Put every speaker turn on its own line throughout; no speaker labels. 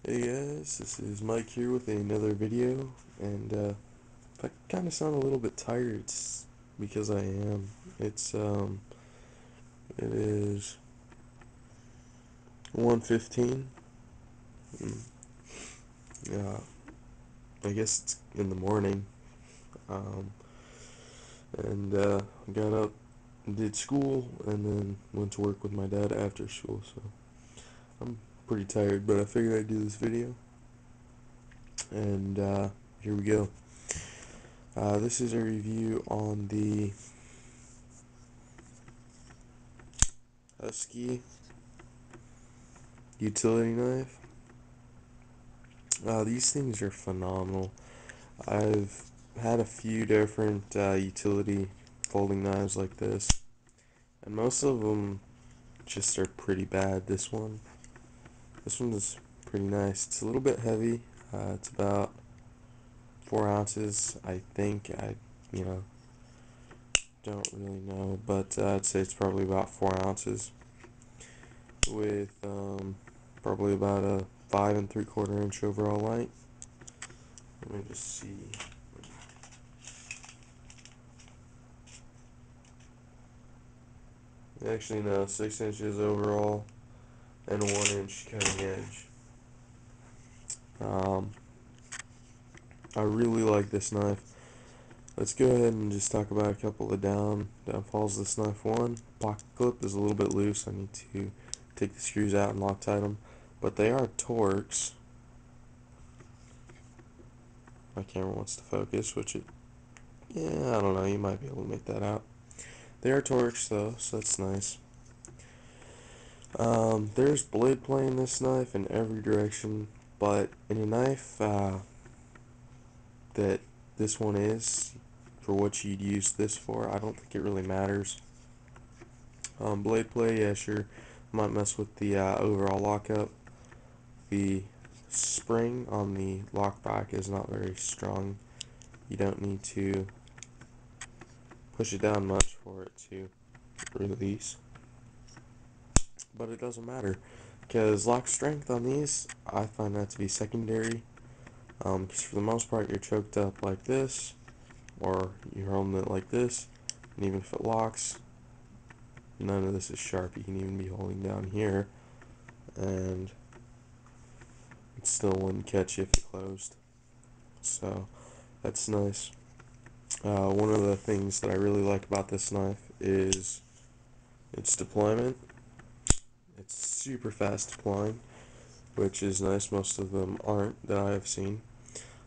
Hey guys, this is Mike here with another video, and if I kind of sound a little bit tired, it's because I am. It is 1:15. Mm, Yeah, I guess it's in the morning. Um, and I got up, did school, and then went to work with my dad after school. So I'm pretty tired, but I figured I'd do this video, and here we go. This is a review on the Husky utility knife. These things are phenomenal. I've had a few different utility folding knives like this, and most of them just are pretty bad. This one is pretty nice. It's a little bit heavy. It's about 4 ounces, I think. You know, don't really know, but I'd say it's probably about 4 ounces with probably about a 5 3/4 inch overall length. Let me just see. Actually, no, 6 inches overall and a 1 inch cutting edge. Um, I really like this knife. Let's go ahead and just talk about a couple of downfalls of this knife. One, pocket clip is a little bit loose. I need to take the screws out and Loctite them, but they are Torx. My camera wants to focus, yeah, I don't know. You might be able to make that out. They are Torx though, so that's nice. There's blade play in this knife in every direction, but in a knife that this one is, for what you'd use this for, I don't think it really matters. Blade play, yeah, sure, might mess with the overall lockup. The spring on the lock back is not very strong. You don't need to push it down much for it to release, but it doesn't matter because lock strength on these, I find that to be secondary. Because for the most part, you're choked up like this, or you're holding it like this, and even if it locks, none of this is sharp. You can even be holding down here, and it still wouldn't catch you if it closed. So that's nice. One of the things that I really like about this knife is its deployment. It's super fast deploying, which is nice. Most of them aren't that I have seen.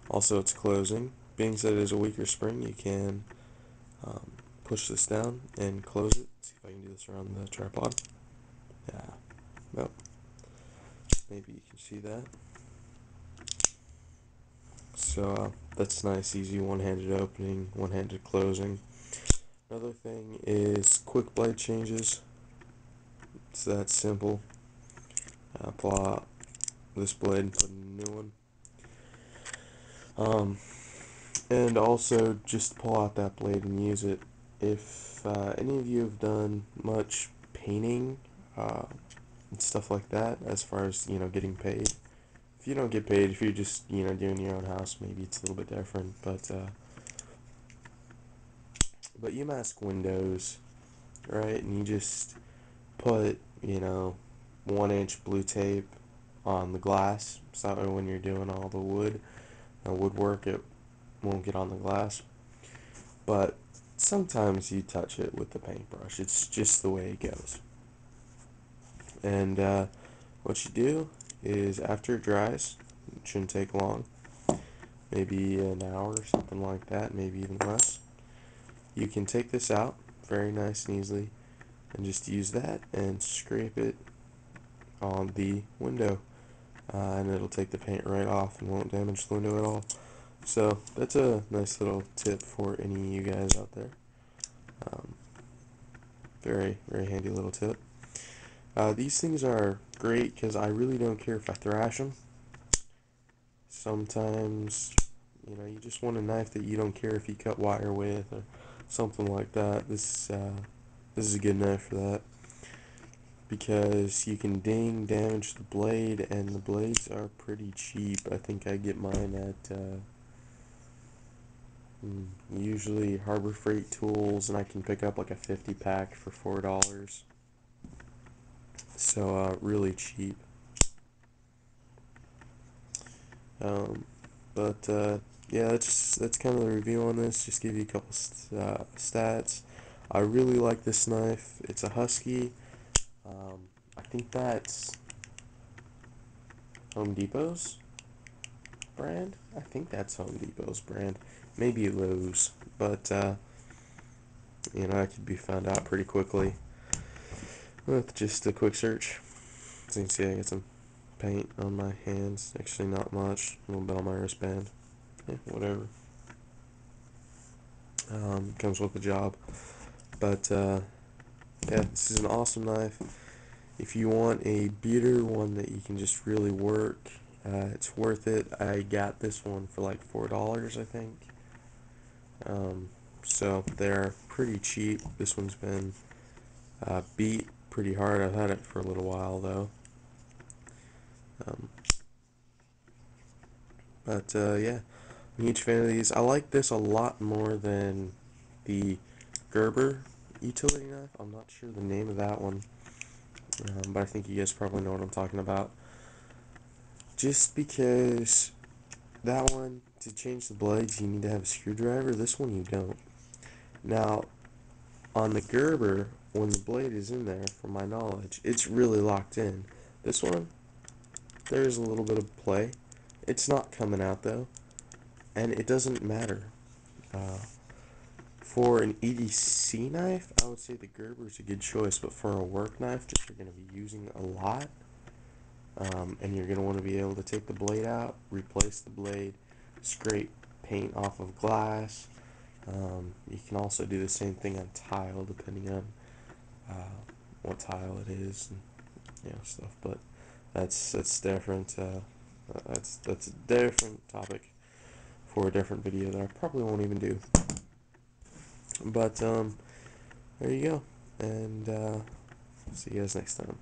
Also, it's closing. Being said it is a weaker spring, you can push this down and close it. Let's see if I can do this around the tripod. Yeah, well, maybe you can see that. So that's nice, easy one-handed opening, one-handed closing. Another thing is quick blade changes. It's that simple. Pull out this blade and put in a new one. And also just pull out that blade and use it. If any of you have done much painting and stuff like that, as far as getting paid. If you don't get paid, if you're just doing your own house, maybe it's a little bit different. But you mask windows, right? And you just put 1 inch blue tape on the glass, so that way when you're doing all the woodwork, it won't get on the glass. But sometimes you touch it with the paintbrush. It's just the way it goes. And what you do is after it dries, it shouldn't take long, maybe an hour or something like that, maybe even less. You can take this out very nice and easily and just use that and scrape it on the window, and it'll take the paint right off and won't damage the window at all. So that's a nice little tip for any of you guys out there. Um, very, very handy little tip. These things are great because I really don't care if I thrash them. Sometimes, you just want a knife that you don't care if you cut wire with or something like that. This is a good knife for that. because you can ding damage the blade, and the blades are pretty cheap. I think I get mine at usually Harbor Freight Tools, and I can pick up like a 50 pack for $4. So really cheap. Um, but yeah, that's kind of the review on this. Just give you a couple stats. I really like this knife. It's a Husky. I think that's Home Depot's brand. I think that's Home Depot's brand. Maybe Lowe's, but I could be found out pretty quickly with just a quick search. As you can see, I got some paint on my hands. Actually, not much. A little bit on my wristband. Yeah, whatever. Comes with the job. But yeah, this is an awesome knife. If you want a beater, one that you can just really work, it's worth it. I got this one for like $4, I think. So they're pretty cheap. This one's been beat pretty hard. I've had it for a little while though. Um, but yeah, I'm a huge fan of these. I like this a lot more than the Gerber utility knife. I'm not sure the name of that one, but I think you guys probably know what I'm talking about. Just because that one, to change the blades, you need to have a screwdriver. This one you don't. Now, on the Gerber, when the blade is in there, from my knowledge, it's really locked in. This one, there's a little bit of play. It's not coming out though, and it doesn't matter. Uh, for an EDC knife, I would say the Gerber is a good choice, but for a work knife that you're going to be using a lot, and you're going to want to be able to take the blade out, replace the blade, scrape paint off of glass. You can also do the same thing on tile, depending on what tile it is, and stuff. But that's different. That's a different topic for a different video that I probably won't even do. But there you go, and see you guys next time.